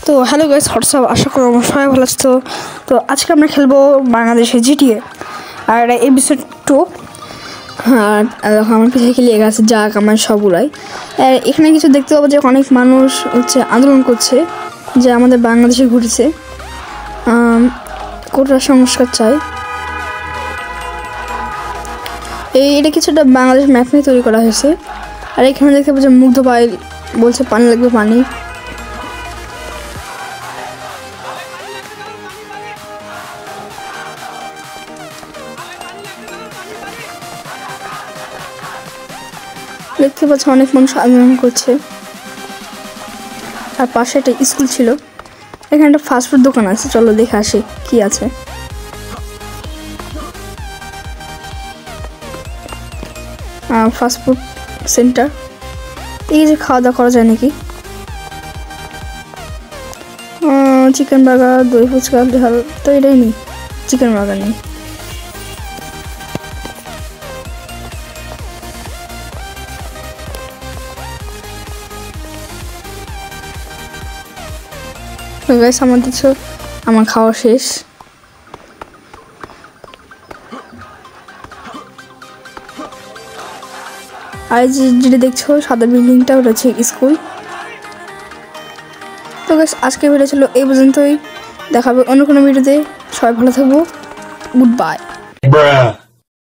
তো hello guys, WhatsApp, আশা করি আমার সবাই ভালো আছো। তো আজকে আমরা খেলবো বাংলাদেশের জিটিএ আর এপিসোড 2। হ্যাঁ, আমার পিছিয়ে খেলিয়ে গেছে যাক আমার সবগুলাই। আর এখানে কিছু দেখতে পাবো যে অনেক মানুষ আন্দোলন করছে যে আমাদের বাংলাদেশে ঘটেছে কোটা সংস্কার চাই। এটা কিছুটা বাংলাদেশ ম্যাপ নিয়ে তৈরি করা হয়েছে। আর এখানে দেখতে পাবো যে মুগ্ধ পাইল বলছে পানি লাগবে, পানি। দেখতে পাচ্ছি অনেক মানুষ আন্দোলন করছে। আর পাশে একটা স্কুল ছিল, এখানে একটা ফাস্টফুড দোকান আছে, চলো দেখে আসি কি আছে। ফাস্টফুড সেন্টার, এই যে খাওয়া দাওয়া করা যায় নাকি। চিকেন বার্গার, দই ফুচকা, ঝাল, তো এটাই নেই, চিকেন বার্গার নেই। গাইস আমার খাওয়া শেষ। আর যেটা দেখছো সাদা বিল্ডিংটা, ওটা হচ্ছে স্কুল। তো গাইস আজকে ভিডিও ছিল এই পর্যন্তই, দেখাবে অন্য কোনো ভিডিওতে। সবাই ভালো থাকবো, গুড বাই।